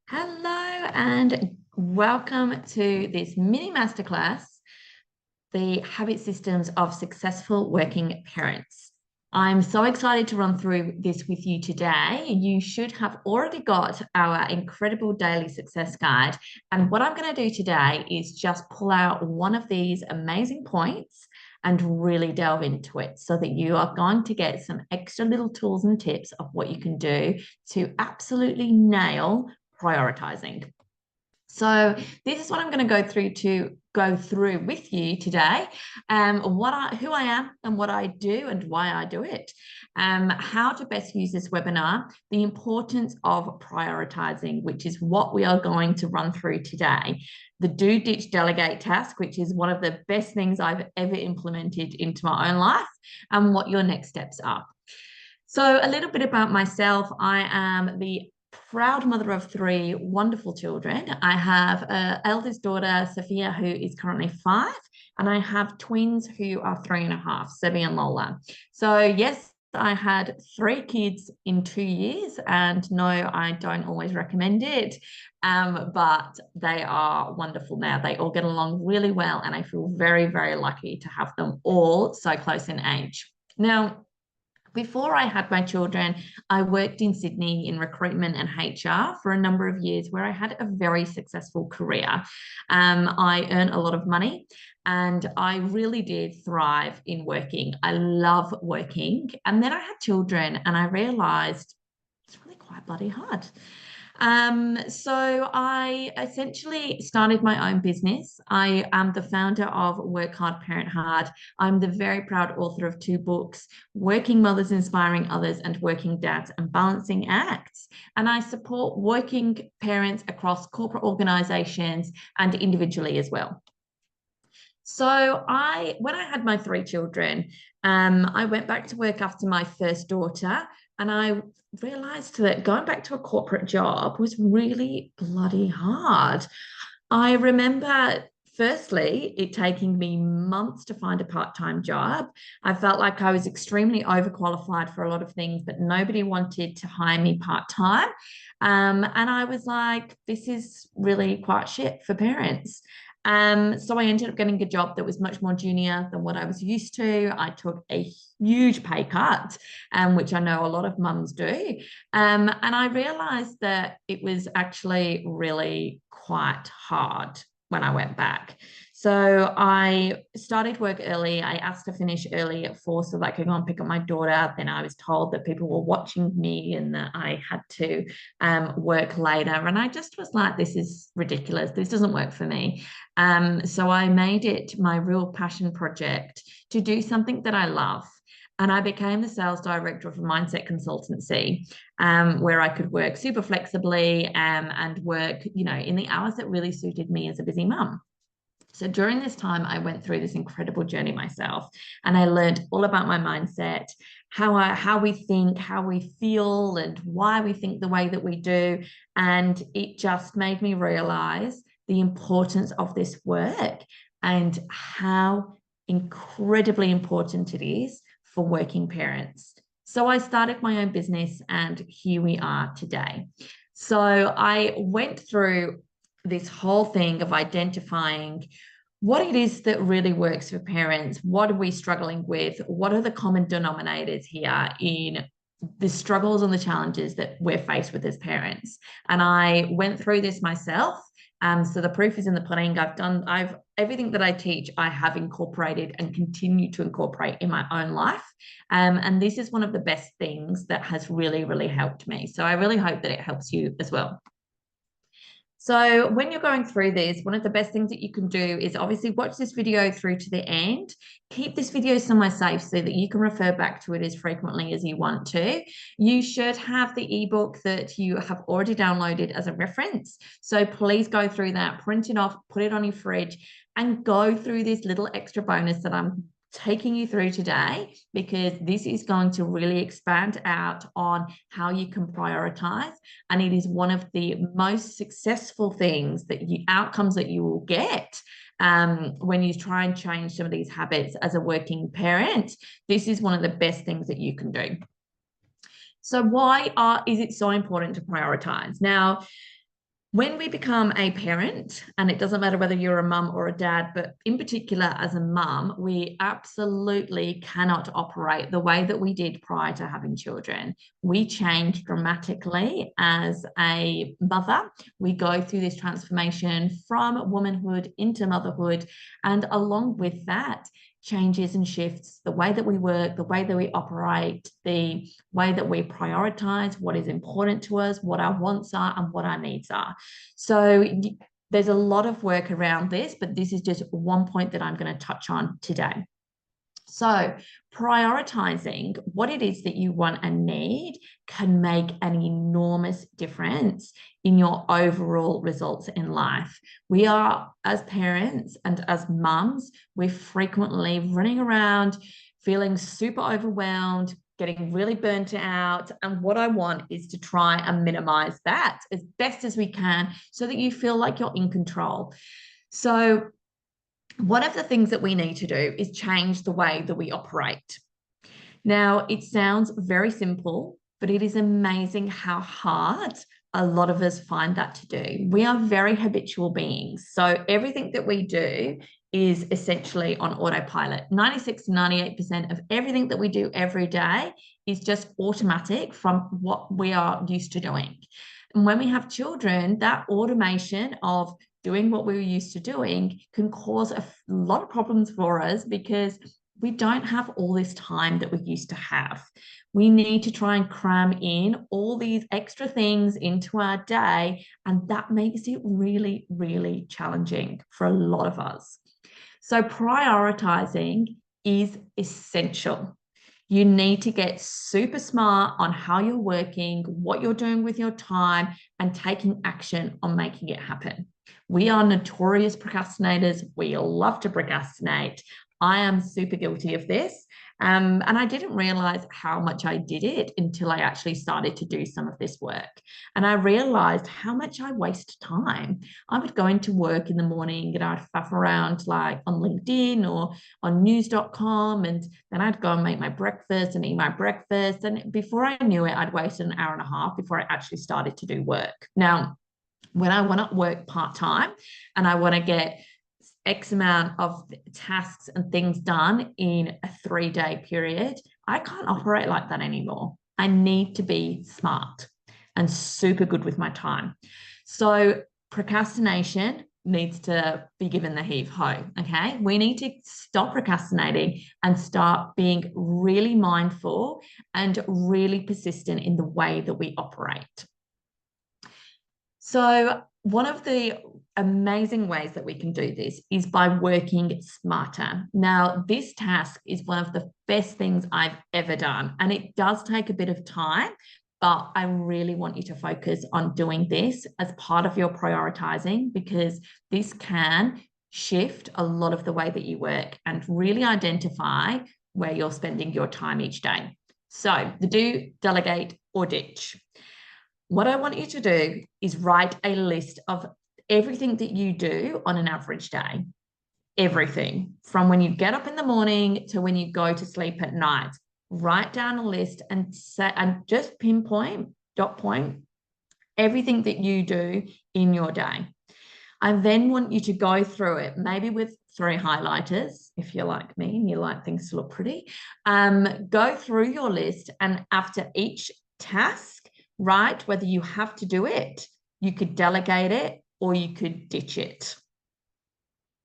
Hello and welcome to this mini masterclass, the habit systems of successful working parents. I'm so excited to run through this with you today. You should have already got our incredible daily success guide. And what I'm going to do today is just pull out one of these amazing points and really delve into it so that you are going to get some extra little tools and tips of what you can do to absolutely nail prioritizing. So this is what I'm going to go through with you today. Who I am and what I do and why I do it. How to best use this webinar, the importance of prioritizing, which is what we are going to run through today. The do, ditch, delegate task, which is one of the best things I've ever implemented into my own life, and what your next steps are. So a little bit about myself. I am the proud mother of three wonderful children. I have an eldest daughter, Sophia, who is currently 5, and I have twins who are 3.5, Sebi and Lola. So yes, I had 3 kids in 2 years, and no, I don't always recommend it, but they are wonderful now. They all get along really well, and I feel very, very lucky to have them all so close in age. Now, before I had my children, I worked in Sydney in recruitment and HR for a number of years where I had a very successful career. I earned a lot of money and I really did thrive in working. I love working. And then I had children and I realized it's really quite bloody hard. So I essentially started my own business. I am the founder of Work Hard, Parent Hard. I'm the very proud author of 2 books, Working Mothers Inspiring Others and Working Dads and Balancing Acts. And I support working parents across corporate organizations and individually as well. So when I had my 3 children, I went back to work after my first daughter, and I realized that going back to a corporate job was really bloody hard. I remember, firstly, it taking me months to find a part-time job. I felt like I was extremely overqualified for a lot of things, but nobody wanted to hire me part-time. And I was like, this is really quite shit for parents. So I ended up getting a job that was much more junior than what I was used to. I took a huge pay cut, which I know a lot of mums do. And I realized that it was actually really quite hard when I went back. So I started work early. I asked to finish early at 4 so that I could go and pick up my daughter. Then I was told that people were watching me and that I had to work later. And I just was like, this is ridiculous. This doesn't work for me. So I made it my real passion project to do something that I love. And I became the sales director of a mindset consultancy, where I could work super flexibly, and work, in the hours that really suited me as a busy mum. So during this time, I went through this incredible journey myself, and I learned all about my mindset, how we think, how we feel, and why we think the way that we do. And it just made me realize the importance of this work and how incredibly important it is for working parents. So I started my own business, and here we are today. So I went through this whole thing of identifying what it is that really works for parents. What are we struggling with? What are the common denominators here in the struggles and the challenges that we're faced with as parents? And I went through this myself. So the proof is in the pudding. I've everything that I teach, I have incorporated and continue to incorporate in my own life. And this is one of the best things that has really, really helped me. So I really hope that it helps you as well. So when you're going through this, one of the best things that you can do is obviously watch this video through to the end. Keep this video somewhere safe so that you can refer back to it as frequently as you want to. You should have the ebook that you have already downloaded as a reference. So please go through that, print it off, put it on your fridge, and go through this little extra bonus that I'm taking you through today, because this is going to really expand out on how you can prioritize. And it is one of the most successful things outcomes that you will get when you try and change some of these habits as a working parent. This is one of the best things that you can do. So why is it so important to prioritize? Now, When we become a parent, and it doesn't matter whether you're a mum or a dad, but in particular as a mum, we absolutely cannot operate the way that we did prior to having children. We change dramatically as a mother. We go through this transformation from womanhood into motherhood. And along with that, changes and shifts the way that we work, the way that we operate, the way that we prioritize what is important to us, what our wants are, and what our needs are. So there's a lot of work around this, but this is just one point that I'm going to touch on today. So, prioritizing what it is that you want and need can make an enormous difference in your overall results in life. We are, as parents and as mums, we're frequently running around feeling super overwhelmed, getting really burnt out. And what I want is to try and minimize that as best as we can so that you feel like you're in control. So, one of the things that we need to do is change the way that we operate. Now, it sounds very simple, but it is amazing how hard a lot of us find that to do. We are very habitual beings. So everything that we do is essentially on autopilot. 96 to 98% of everything that we do every day is just automatic from what we are used to doing. And when we have children, that automation of doing what we were used to doing can cause a lot of problems for us because we don't have all this time that we used to have. We need to try and cram in all these extra things into our day, and that makes it really, really challenging for a lot of us. So, prioritizing is essential. You need to get super smart on how you're working, what you're doing with your time, and taking action on making it happen. We are notorious procrastinators. We love to procrastinate. I am super guilty of this. And I didn't realize how much I did it until I actually started to do some of this work. And I realized how much I waste time. I would go into work in the morning and I'd faff around like on LinkedIn or on news.com. And then I'd go and make my breakfast and eat my breakfast. And before I knew it, I'd wasted an hour and a half before I actually started to do work. Now, when I want to work part-time and I want to get X amount of tasks and things done in a 3-day period, I can't operate like that anymore. I need to be smart and super good with my time. So procrastination needs to be given the heave ho. Okay. We need to stop procrastinating and start being really mindful and really persistent in the way that we operate. So, one of the amazing ways that we can do this is by working smarter. Now, this task is one of the best things I've ever done, and it does take a bit of time, but I really want you to focus on doing this as part of your prioritizing because this can shift a lot of the way that you work and really identify where you're spending your time each day. So, the do, delegate, or ditch. What I want you to do is write a list of everything that you do on an average day. Everything from when you get up in the morning to when you go to sleep at night. Write down a list and set and just pinpoint, dot point everything that you do in your day. I then want you to go through it, maybe with 3 highlighters, if you're like me and you like things to look pretty. Go through your list, and after each task, write whether you have to do it, you could delegate it, or you could ditch it.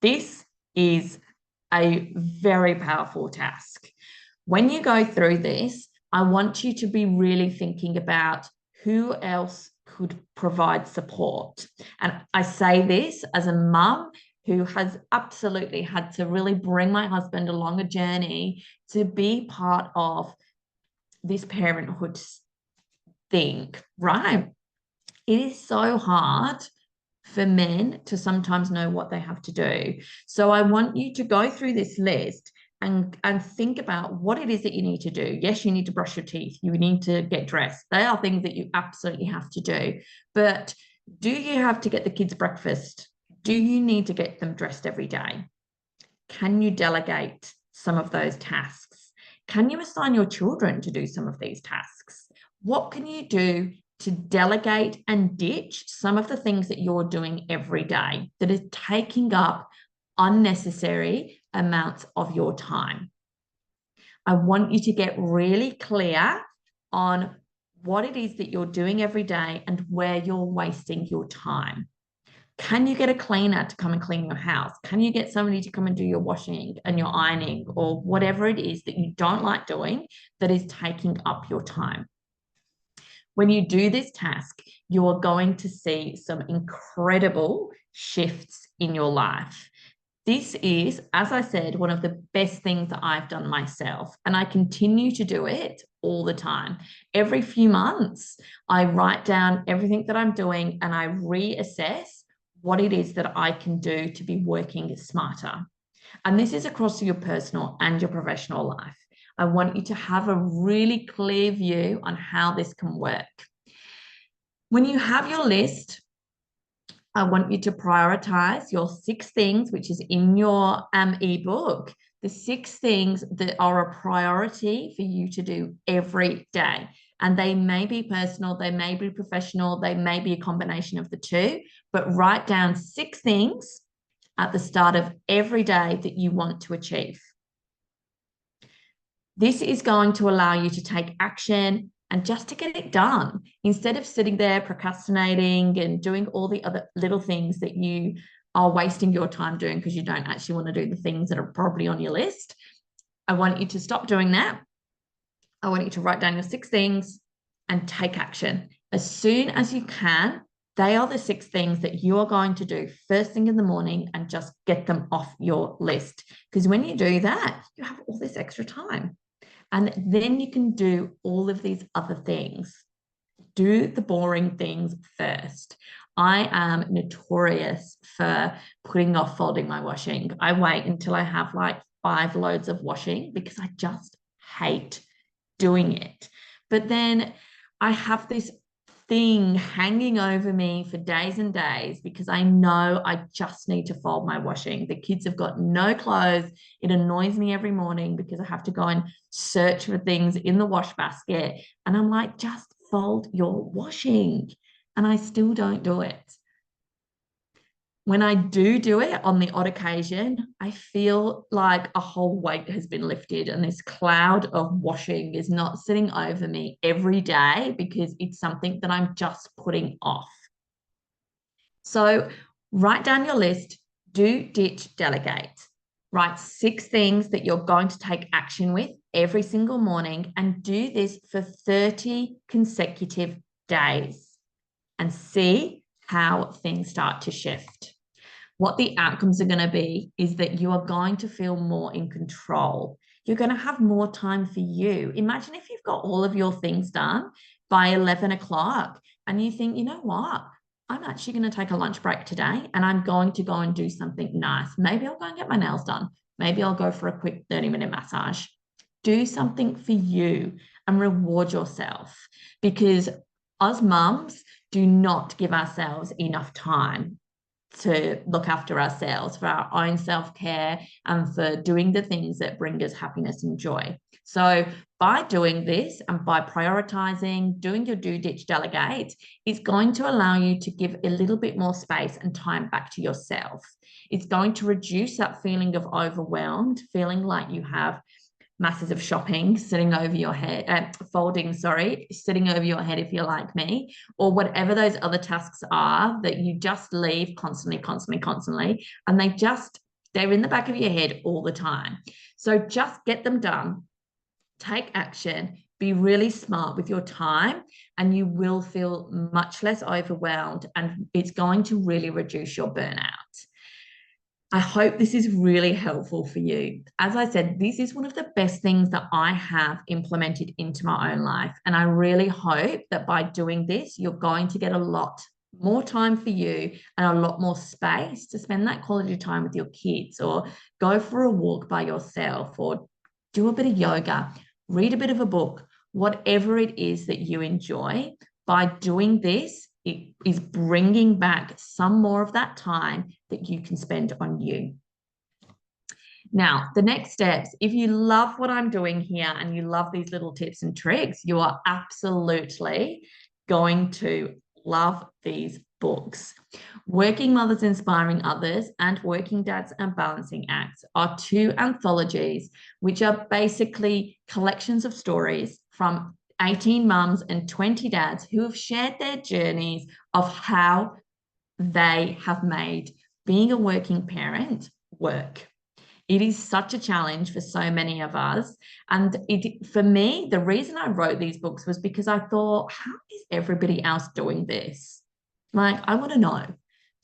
This is a very powerful task. When you go through this, I want you to be really thinking about who else could provide support. And I say this as a mum who has absolutely had to really bring my husband along a journey to be part of this parenthood thing, right? It is so hard for men to sometimes know what they have to do. So I want you to go through this list and think about what it is that you need to do. Yes, you need to brush your teeth. You need to get dressed. They are things that you absolutely have to do. But do you have to get the kids breakfast? Do you need to get them dressed every day? Can you delegate some of those tasks? Can you assign your children to do some of these tasks? What can you do to delegate and ditch some of the things that you're doing every day that is taking up unnecessary amounts of your time. I want you to get really clear on what it is that you're doing every day and where you're wasting your time. Can you get a cleaner to come and clean your house? Can you get somebody to come and do your washing and your ironing or whatever it is that you don't like doing that is taking up your time? When you do this task, you are going to see some incredible shifts in your life. This is, as I said, one of the best things that I've done myself, and I continue to do it all the time. Every few months, I write down everything that I'm doing and I reassess what it is that I can do to be working smarter. And this is across your personal and your professional life. I want you to have a really clear view on how this can work. When you have your list, I want you to prioritize your 6 things, which is in your ebook, the 6 things that are a priority for you to do every day. And they may be personal, they may be professional, they may be a combination of the two, but write down 6 things at the start of every day that you want to achieve. This is going to allow you to take action and just to get it done instead of sitting there procrastinating and doing all the other little things that you are wasting your time doing because you don't actually want to do the things that are probably on your list. I want you to stop doing that. I want you to write down your 6 things and take action. As soon as you can, they are the 6 things that you are going to do first thing in the morning and just get them off your list. Because when you do that, you have all this extra time. And then you can do all of these other things. Do the boring things first. I am notorious for putting off folding my washing. I wait until I have like 5 loads of washing because I just hate doing it. But then I have this thing hanging over me for days and days because I know I just need to fold my washing. The kids have got no clothes. It annoys me every morning because I have to go and search for things in the wash basket. And I'm like, just fold your washing. And I still don't do it. When I do it on the odd occasion, I feel like a whole weight has been lifted and this cloud of washing is not sitting over me every day because it's something that I'm just putting off. So write down your list, do, ditch, delegate. Write 6 things that you're going to take action with every single morning and do this for 30 consecutive days and see how things start to shift. What the outcomes are going to be is that you are going to feel more in control. You're going to have more time for you. Imagine if you've got all of your things done by 11 o'clock and you think, you know what? I'm actually going to take a lunch break today and I'm going to go and do something nice. Maybe I'll go and get my nails done. Maybe I'll go for a quick 30-minute massage. Do something for you and reward yourself because us mums do not give ourselves enough time to look after ourselves, for our own self-care, and for doing the things that bring us happiness and joy. So by doing this and by prioritizing, doing your do, ditch, delegate, it's going to allow you to give a little bit more space and time back to yourself. It's going to reduce that feeling of overwhelmed, feeling like you have masses of shopping sitting over your head, sitting over your head if you're like me, or whatever those other tasks are that you just leave constantly, and they're in the back of your head all the time. So just get them done, take action, be really smart with your time, and you will feel much less overwhelmed, and it's going to really reduce your burnout. I hope this is really helpful for you. As I said, this is one of the best things that I have implemented into my own life. And I really hope that by doing this, you're going to get a lot more time for you and a lot more space to spend that quality time with your kids, or go for a walk by yourself, or do a bit of yoga, read a bit of a book, whatever it is that you enjoy. By doing this, it is bringing back some more of that time that you can spend on you. Now, the next steps, if you love what I'm doing here and you love these little tips and tricks, you are absolutely going to love these books. Working Mothers Inspiring Others and Working Dads and Balancing Acts are two anthologies, which are basically collections of stories from 18 mums and 20 dads who have shared their journeys of how they have made being a working parent work. It is such a challenge for so many of us. And for me, the reason I wrote these books was because I thought, how is everybody else doing this? Like, I want to know.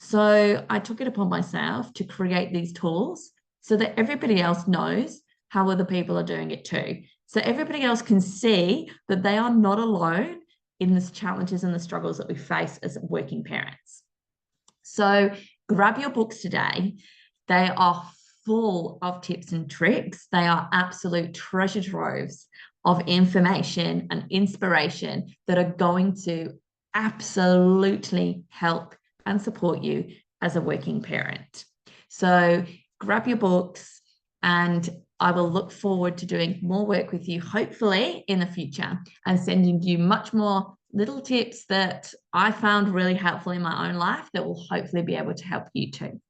So I took it upon myself to create these tools so that everybody else knows how other people are doing it too. So everybody else can see that they are not alone in the challenges and the struggles that we face as working parents. So grab your books today. They are full of tips and tricks. They are absolute treasure troves of information and inspiration that are going to absolutely help and support you as a working parent. So grab your books, and I will look forward to doing more work with you, hopefully in the future, and sending you much more little tips that I found really helpful in my own life that will hopefully be able to help you too.